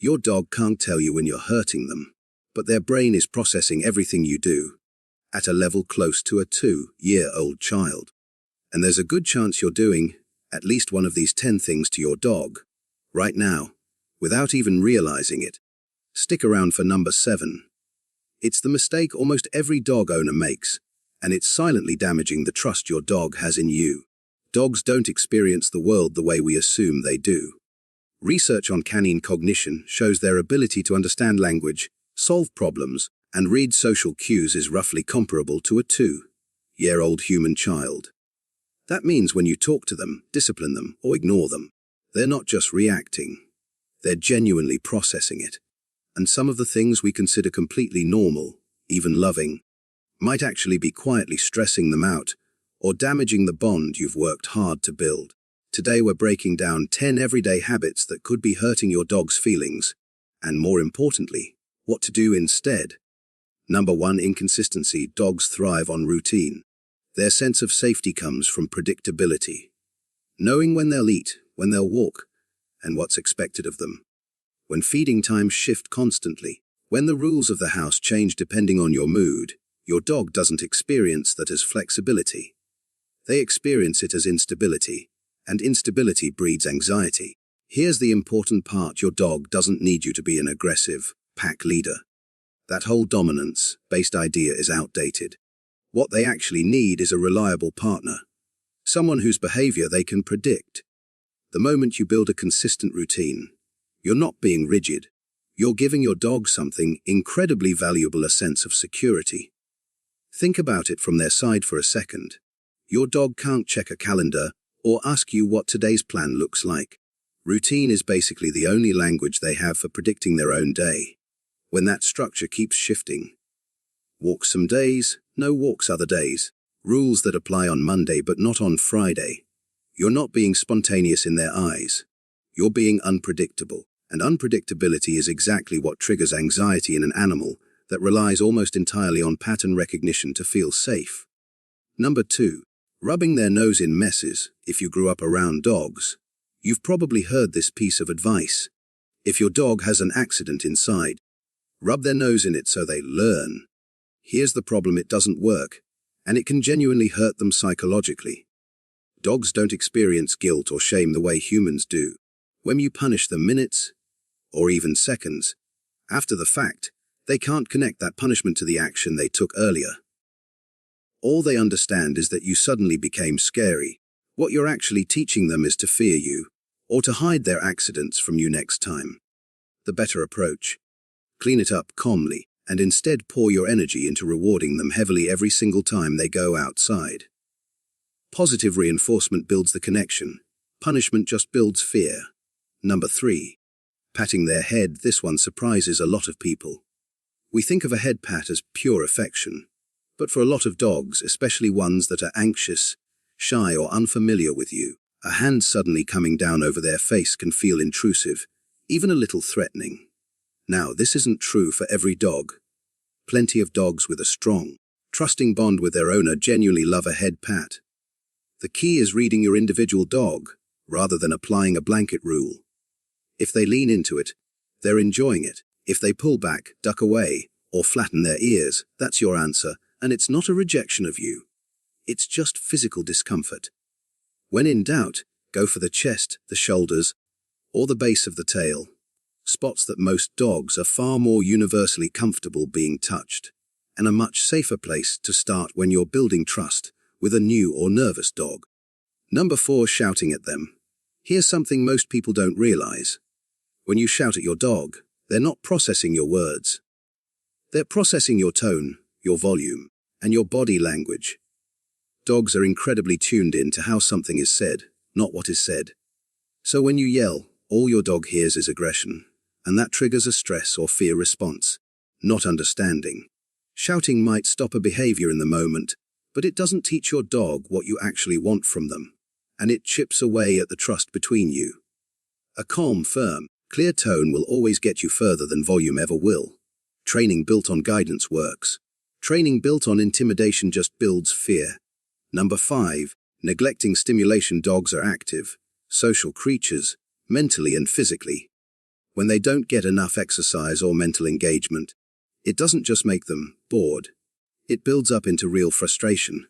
Your dog can't tell you when you're hurting them, but their brain is processing everything you do at a level close to a 2-year-old child. And there's a good chance you're doing at least one of these 10 things to your dog right now, without even realizing it. Stick around for number 7. It's the mistake almost every dog owner makes, and it's silently damaging the trust your dog has in you. Dogs don't experience the world the way we assume they do. Research on canine cognition shows their ability to understand language, solve problems, and read social cues is roughly comparable to a 2-year-old human child. That means when you talk to them, discipline them, or ignore them, they're not just reacting. They're genuinely processing it. And some of the things we consider completely normal, even loving, might actually be quietly stressing them out or damaging the bond you've worked hard to build. Today we're breaking down 10 everyday habits that could be hurting your dog's feelings, and more importantly, what to do instead. Number 1. Inconsistency. Dogs thrive on routine. Their sense of safety comes from predictability. Knowing when they'll eat, when they'll walk, and what's expected of them. When feeding times shift constantly, when the rules of the house change depending on your mood, your dog doesn't experience that as flexibility. They experience it as instability, and instability breeds anxiety. Here's the important part: your dog doesn't need you to be an aggressive pack leader. That whole dominance-based idea is outdated. What they actually need is a reliable partner, someone whose behavior they can predict. The moment you build a consistent routine, you're not being rigid. You're giving your dog something incredibly valuable: a sense of security. Think about it from their side for a second. Your dog can't check a calendar or ask you what today's plan looks like. Routine is basically the only language they have for predicting their own day. When that structure keeps shifting, walks some days, no walks other days, rules that apply on Monday but not on Friday, you're not being spontaneous in their eyes. You're being unpredictable. And unpredictability is exactly what triggers anxiety in an animal that relies almost entirely on pattern recognition to feel safe. Number 2. Rubbing their nose in messes. If you grew up around dogs, you've probably heard this piece of advice. If your dog has an accident inside, rub their nose in it so they learn. Here's the problem: it doesn't work, and it can genuinely hurt them psychologically. Dogs don't experience guilt or shame the way humans do. When you punish them minutes, or even seconds, after the fact, they can't connect that punishment to the action they took earlier. All they understand is that you suddenly became scary. What you're actually teaching them is to fear you, or to hide their accidents from you next time. The better approach: clean it up calmly, and instead pour your energy into rewarding them heavily every single time they go outside. Positive reinforcement builds the connection. Punishment just builds fear. Number 3. Patting their head. This one surprises a lot of people. We think of a head pat as pure affection, but for a lot of dogs, especially ones that are anxious, shy, or unfamiliar with you, a hand suddenly coming down over their face can feel intrusive, even a little threatening. Now, this isn't true for every dog. Plenty of dogs with a strong, trusting bond with their owner genuinely love a head pat. The key is reading your individual dog, rather than applying a blanket rule. If they lean into it, they're enjoying it. If they pull back, duck away, or flatten their ears, that's your answer, and it's not a rejection of you. It's just physical discomfort. When in doubt, go for the chest, the shoulders, or the base of the tail, spots that most dogs are far more universally comfortable being touched, and a much safer place to start when you're building trust with a new or nervous dog. Number 4. Shouting at them. Here's something most people don't realize. When you shout at your dog, they're not processing your words. They're processing your tone, your volume, and your body language. Dogs are incredibly tuned in to how something is said, not what is said. So when you yell, all your dog hears is aggression, and that triggers a stress or fear response, not understanding. Shouting might stop a behavior in the moment, but it doesn't teach your dog what you actually want from them, and it chips away at the trust between you. A calm, firm, clear tone will always get you further than volume ever will. Training built on guidance works. Training built on intimidation just builds fear. Number 5. Neglecting stimulation. Dogs are active, social creatures, mentally and physically. When they don't get enough exercise or mental engagement, it doesn't just make them bored. It builds up into real frustration,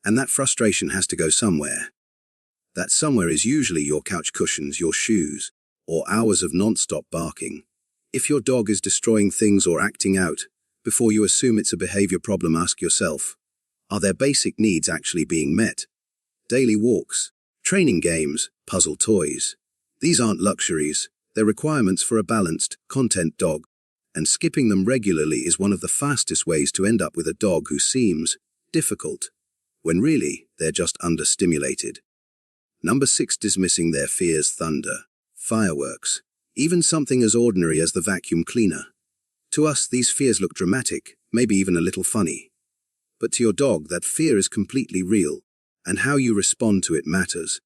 and that frustration has to go somewhere. That somewhere is usually your couch cushions, your shoes, or hours of non-stop barking. If your dog is destroying things or acting out, before you assume it's a behavior problem, ask yourself, are their basic needs actually being met? Daily walks, training games, puzzle toys. These aren't luxuries, they're requirements for a balanced, content dog, and skipping them regularly is one of the fastest ways to end up with a dog who seems difficult, when really they're just understimulated. Number 6, dismissing their fears. Thunder, fireworks, even something as ordinary as the vacuum cleaner. To us, these fears look dramatic, maybe even a little funny. But to your dog, that fear is completely real, and how you respond to it matters.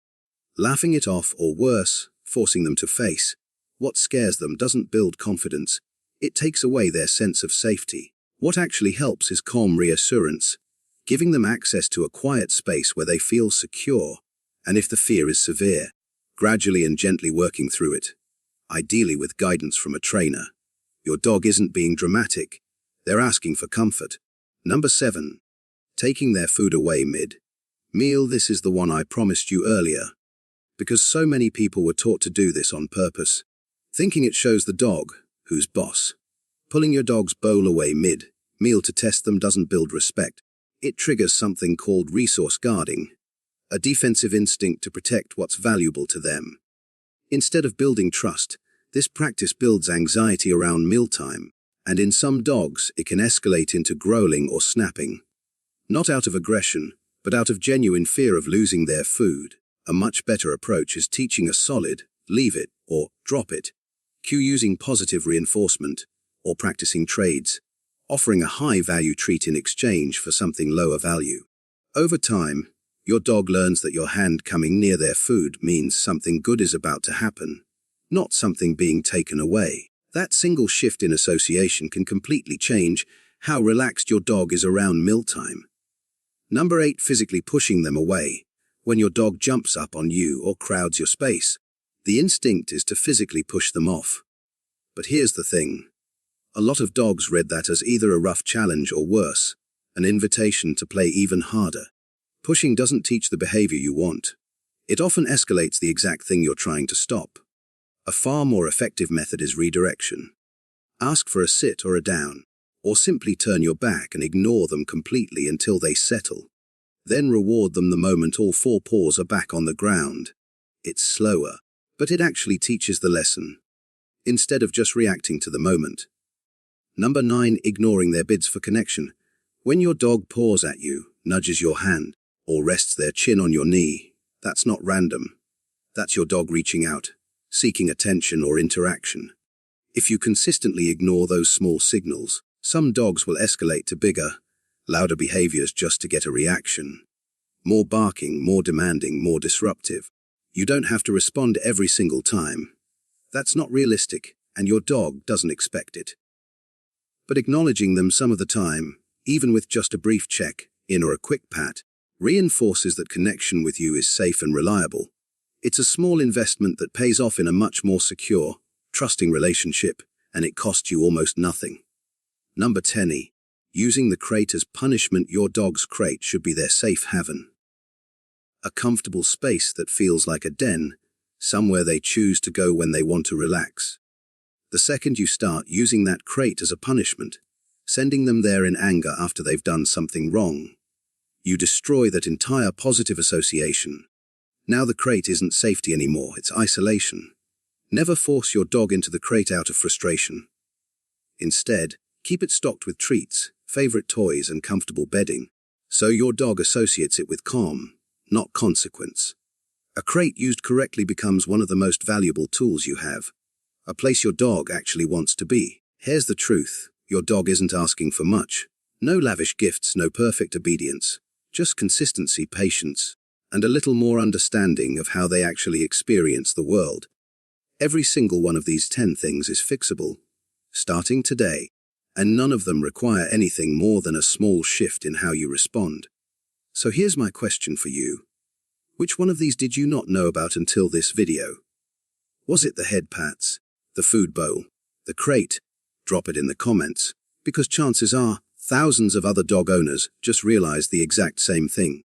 Laughing it off, or worse, forcing them to face what scares them, doesn't build confidence. It takes away their sense of safety. What actually helps is calm reassurance, giving them access to a quiet space where they feel secure, and if the fear is severe, gradually and gently working through it, ideally with guidance from a trainer. Your dog isn't being dramatic, they're asking for comfort. Number 7, taking their food away mid-meal. This is the one I promised you earlier, because so many people were taught to do this on purpose, thinking it shows the dog who's boss. Pulling your dog's bowl away mid-meal to test them doesn't build respect. It triggers something called resource guarding, a defensive instinct to protect what's valuable to them. Instead of building trust, this practice builds anxiety around mealtime, and in some dogs it can escalate into growling or snapping. Not out of aggression, but out of genuine fear of losing their food. A much better approach is teaching a solid, leave it, or drop it, cue using positive reinforcement, or practicing trades, offering a high-value treat in exchange for something lower value. Over time, your dog learns that your hand coming near their food means something good is about to happen, not something being taken away. That single shift in association can completely change how relaxed your dog is around mealtime. Number 8, physically pushing them away. When your dog jumps up on you or crowds your space, the instinct is to physically push them off. But here's the thing. A lot of dogs read that as either a rough challenge or worse, an invitation to play even harder. Pushing doesn't teach the behavior you want. It often escalates the exact thing you're trying to stop. A far more effective method is redirection. Ask for a sit or a down, or simply turn your back and ignore them completely until they settle. Then reward them the moment all 4 paws are back on the ground. It's slower, but it actually teaches the lesson, instead of just reacting to the moment. Number 9, ignoring their bids for connection. When your dog paws at you, nudges your hand, or rests their chin on your knee, that's not random. That's your dog reaching out, seeking attention or interaction. If you consistently ignore those small signals, some dogs will escalate to bigger, louder behaviors just to get a reaction. More barking, more demanding, more disruptive. You don't have to respond every single time. That's not realistic, and your dog doesn't expect it. But acknowledging them some of the time, even with just a brief check-in or a quick pat, reinforces that connection with you is safe and reliable. It's a small investment that pays off in a much more secure, trusting relationship, and it costs you almost nothing. Number 10, using the crate as punishment. Your dog's crate should be their safe haven. A comfortable space that feels like a den, somewhere they choose to go when they want to relax. The second you start using that crate as a punishment, sending them there in anger after they've done something wrong, you destroy that entire positive association. Now the crate isn't safety anymore, it's isolation. Never force your dog into the crate out of frustration. Instead, keep it stocked with treats, favorite toys, and comfortable bedding, so your dog associates it with calm, not consequence. A crate used correctly becomes one of the most valuable tools you have, a place your dog actually wants to be. Here's the truth, your dog isn't asking for much. No lavish gifts, no perfect obedience, just consistency, patience, and a little more understanding of how they actually experience the world. Every single one of these 10 things is fixable, starting today, and none of them require anything more than a small shift in how you respond. So here's my question for you. Which one of these did you not know about until this video? Was it the head pats, the food bowl, the crate, drop it in the comments, because chances are thousands of other dog owners just realize the exact same thing.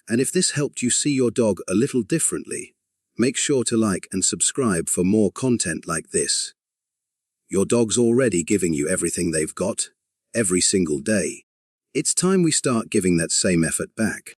And if this helped you see your dog a little differently, make sure to like and subscribe for more content like this. Your dog's already giving you everything they've got, every single day. It's time we start giving that same effort back.